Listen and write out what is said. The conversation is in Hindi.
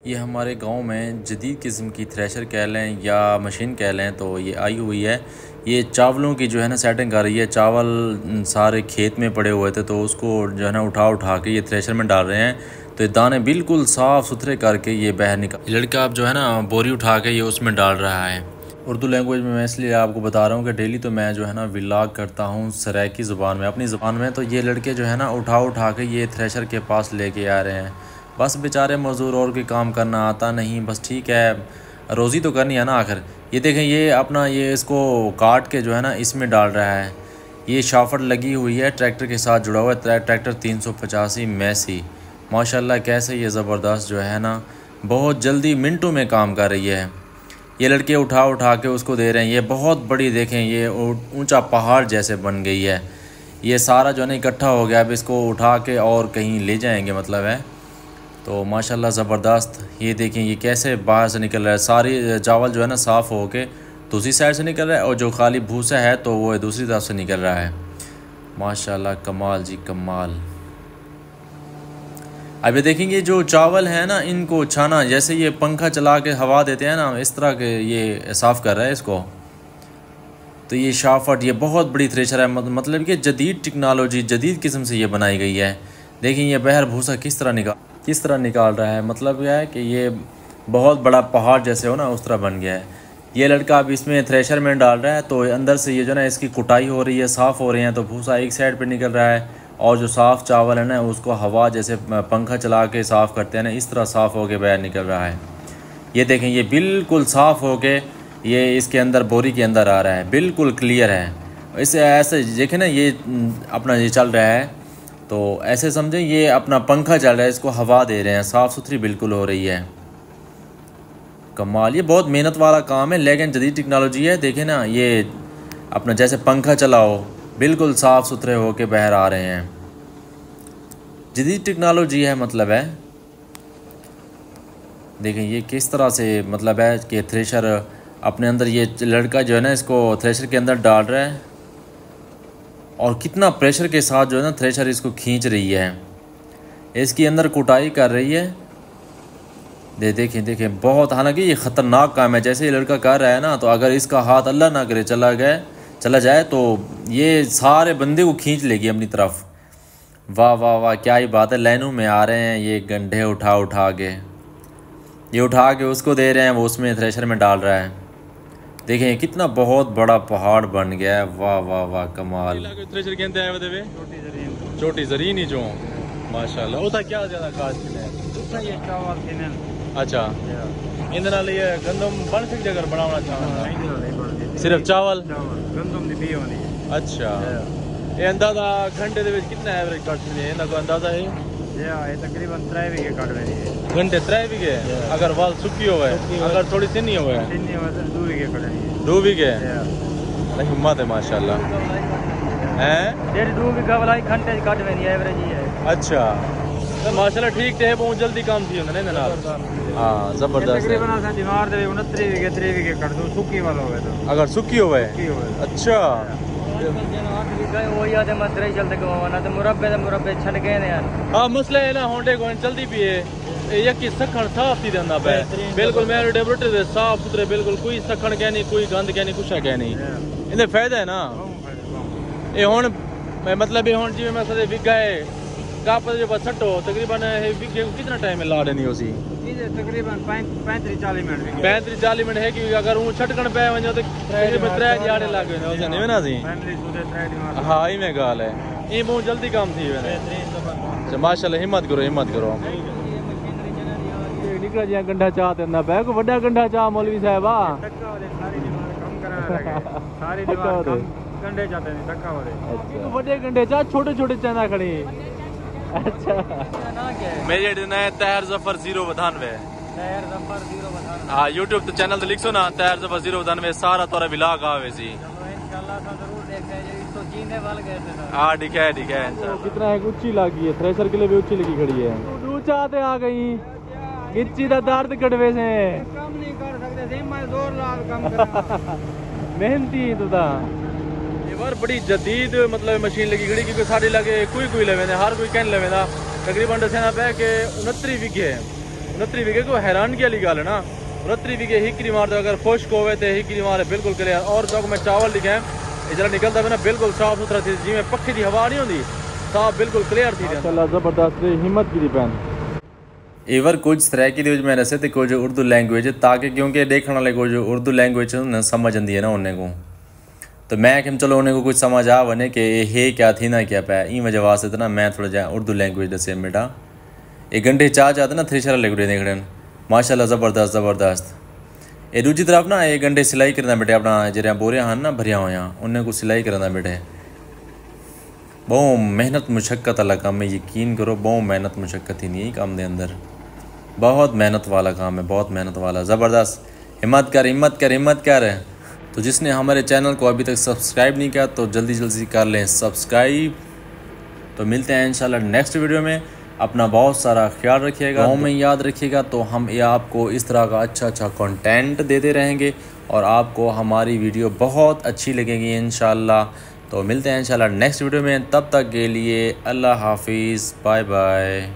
ये हमारे गांव में जदीद किस्म की थ्रेशर कह लें या मशीन कह लें तो ये आई हुई है। ये चावलों की जो है ना सेटिंग कर रही है। चावल सारे खेत में पड़े हुए थे तो उसको जो है ना उठा के ये थ्रेशर में डाल रहे हैं। तो ये दाने बिल्कुल साफ़ सुथरे करके ये बाहर निकाल, लड़का अब जो है ना बोरी उठा के ये उसमें डाल रहा है। उर्दू लैंग्वेज में मैं इसलिए आपको बता रहा हूँ कि डेली तो मैं जो है ना व्लॉग करता हूँ सराइकी ज़ुबान में, अपनी ज़ुबान में। तो ये लड़के जो है ना उठा के ये थ्रेशर के पास लेके आ रहे हैं। बस बेचारे मज़दूर, और कोई काम करना आता नहीं, बस ठीक है, रोज़ी तो करनी है ना आखिर। ये देखें, ये अपना ये इसको काट के जो है ना इसमें डाल रहा है। ये शाफट लगी हुई है, ट्रैक्टर के साथ जुड़ा हुआ है, ट्रैक्टर 385 मैसी। माशाल्लाह कैसे ये ज़बरदस्त जो है ना बहुत जल्दी मिनटों में काम कर रही है। ये लड़के उठा के उसको दे रहे हैं। ये बहुत बड़ी देखें, ये ऊंचा पहाड़ जैसे बन गई है। ये सारा जो है ना इकट्ठा हो गया। अब इसको उठा के और कहीं ले जाएंगे मतलब है। तो माशाल्लाह ज़बरदस्त। ये देखें ये कैसे बाहर से निकल रहा है। सारी चावल जो है ना साफ़ हो के दूसरी साइड से निकल रहा है और जो खाली भूसा है तो वो दूसरी तरफ से निकल रहा है। माशाल्लाह कमाल जी कमाल। अब ये देखेंगे जो चावल है ना, इनको छाना जैसे ये पंखा चला के हवा देते हैं ना, इस तरह के ये साफ़ कर रहा है इसको। तो ये शाफट ये बहुत बड़ी थ्रेशर है, मतलब कि जदीद टेक्नोलॉजी जदीद किस्म से ये बनाई गई है। देखें ये बहर भूसा किस तरह निकाल रहा है। मतलब यह है कि ये बहुत बड़ा पहाड़ जैसे हो ना उस तरह बन गया है। ये लड़का अब इसमें थ्रेशर में डाल रहा है तो अंदर से ये जो ना इसकी कुटाई हो रही है, साफ़ हो रही है। तो भूसा एक साइड पर निकल रहा है और जो साफ़ चावल है ना उसको हवा जैसे पंखा चला के साफ़ करते हैं ना, इस तरह साफ़ होके बाहर निकल रहा है। ये देखें ये बिल्कुल साफ़ होके ये इसके अंदर बोरी के अंदर आ रहा है, बिल्कुल क्लियर है। इसे ऐसे देखें ना, ये अपना ये चल रहा है तो ऐसे समझें ये अपना पंखा चल रहा है, इसको हवा दे रहे हैं, साफ़ सुथरी बिल्कुल हो रही है। कमाल, ये बहुत मेहनत वाला काम है लेकिन जदीद टेक्नोलॉजी है। देखें ना ये अपना जैसे पंखा चलाओ, बिल्कुल साफ़ सुथरे होके बाहर आ रहे हैं। जदीद टेक्नोलॉजी है मतलब है। देखें ये किस तरह से मतलब है कि थ्रेशर अपने अंदर, ये लड़का जो है ना इसको थ्रेशर के अंदर डाल रहा है और कितना प्रेशर के साथ जो है ना थ्रेशर इसको खींच रही है, इसके अंदर कुटाई कर रही है। देखें बहुत, हालांकि ये ख़तरनाक काम है जैसे ये लड़का कर रहा है ना। तो अगर इसका हाथ अल्लाह ना करे चला जाए तो ये सारे बंदे को खींच लेगी अपनी तरफ। वाह वाह वाह, क्या ही बात है। लाइनों में आ रहे हैं ये गंढे उठा के, ये उठा के उसको दे रहे हैं, वो उसमें थ्रेशर में डाल रहा है। देखें कितना बहुत बड़ा पहाड़ बन गया है। वाह वाह वाह कमाल। थ्रेशर कहते हैं छोटी जरीन ही जो माशाल्लाह वो था क्या ज़्यादा कास्ट है। अच्छा, इन नाल ये गंदम बन सकती अगर बनाना चाहो, सिर्फ चावल गंदम दी होनी। अच्छा, ये अंदाजा घंटे दे विच कितना एवरेज कट सकते हैं, इनका अंदाजा है? ये तकरीबन 3 बीघे कट रहे हैं घंटे। 3 बीघे अगर वाल सुखी होवे, अगर थोड़ी सिन्नी होवे तो 2 बीघे कट रही है। 2 बीघे हिम्मत है माशाल्लाह। हैं 1.5 बीघा वाला घंटे कट में एवरेज ही है। अच्छा तो माशाल्लाह ठीक है, बहुत जल्दी काम थी होंदा ने नाल। हां जबरदस्त। तकरीबन असा दीवार दे 29 बीघे 3 बीघे कट दो सुखी वाला होवे तो, अगर सुखी होवे। अच्छा वो याद है मसरे चलते गवाना तो मुरब्बे छड़ गए ने यार। हां मसला है ना होंडे को चलदी भी है। यकी सखण साफ थी देंदा पे बिल्कुल मेरे डेबरेटरी दे साफ सुथरे, बिल्कुल कोई सखण के नहीं, कोई गंद के नहीं, कुछ है नहीं। इने फायदा है ना ये हुन मतलब ये हुन जिवें मसले विगाए काप जो सट्टो तकरीबन विगे कितना टाइम ला देनी होसी? ये तकरीबन 35-40 मिनट। 35-40 मिनट है कि अगर वो छटकन पे वजो तो तकरीबन 3 दिहाड़े लग गए होसे नहीं ना सी फैमिली सुदे 3 दिहाड़े। हां ई में गाल है, ये बहुत जल्दी काम थी वेने। अच्छा माशाल्लाह, हिम्मत करो। ये निकल जा गंढा चाह देंदा पे को बड़ा गंढा चाह मौलवी साहब आ टक्का वाले सारी दीवार कम करा लगे, सारी दीवार कम गंढे चाहते नहीं टक्का वाले। अच्छा बड़े गंढे चाह छोटे चना खड़ी। अच्छा मेरे दिन है तहर जफर 092। तहर जफर 092। हां YouTube तो चैनल तो लिखो ना तहर जफर 092, सारा तोरा व्लॉग आवे सी इंशाल्लाह। तो जरूर देखते हैं इसको जीने वाल गए थे। हां ठीक है इंशाल्लाह। कितना है ऊंची लगी है, थ्रेशर के लिए भी ऊंची लगी खड़ी है। ऊंचाते आ गई गिच्ची दा दर्द कटवे से कम नहीं कर सकते थे, मैं जोर लाल कम करा मेहनती तो दा बार बड़ी जदीद मतलब मशीन लगी खड़ी क्योंकि साड़ी लगे कोई लेवे हर कोई कहने लेवे तकरीबन दसेना पे कि 29 बीघे 29 वीघे को हैरान की वाली गल है ना। 29 वीघे हिकरी मार दो अगर खुश्क होवे तो हिकरी मार बिल्कुल क्लियर। और जो मैं चावल लिखा है जरा निकलता है ना बिल्कुल साफ सुथरा थी, जिमें पक्खे की हवा नहीं होती, साफ बिल्कुल क्लियर थी। जबरदस्त हिम्मत की पैन इवर कुछ तरह की मैं रसे तो कुछ उर्दू लैंग्वेज ताकि क्योंकि देखने वाले कुछ उर्दू लैंग्वेज ना समझ आती है ना उन्हें को, तो मैं कि चलो उन्हें को कुछ समझ आ वने कि हे क्या थी ना क्या पै ई वजह वास्ते ना मैं थोड़ा जा उर्दू लैंग्वेज दसे बेटा। एक घंटे चाह चाहते ना थ्रेशर लगे देखने माशाल्लाह ज़बरदस्त ज़बरदस्त। ये दूजी तरफ ना एक घंटे सिलाई करना बेटे अपना जरिया बोरिया हैं ना भरिया हुआ उन्हें को सिलाई करना बेटे। बहुत मेहनत मुशक्क़त वाला काम है, यकीन करो बहुत मेहनत मुशक्क़त ही नहीं है काम के अंदर, बहुत मेहनत वाला काम है, बहुत मेहनत वाला ज़बरदस्त। हिम्मत कर हिम्मत कर हिम्मत कर। तो जिसने हमारे चैनल को अभी तक सब्सक्राइब नहीं किया तो जल्दी जल्दी कर लें सब्सक्राइब। तो मिलते हैं इंशाल्लाह नेक्स्ट वीडियो में। अपना बहुत सारा ख्याल रखिएगा, गाँव में याद रखिएगा। तो हम ये आपको इस तरह का अच्छा कंटेंट देते रहेंगे और आपको हमारी वीडियो बहुत अच्छी लगेगी इंशाल्लाह। तो मिलते हैं इंशाल्लाह नेक्स्ट वीडियो में, तब तक के लिए अल्लाह हाफिज़, बाय बाय।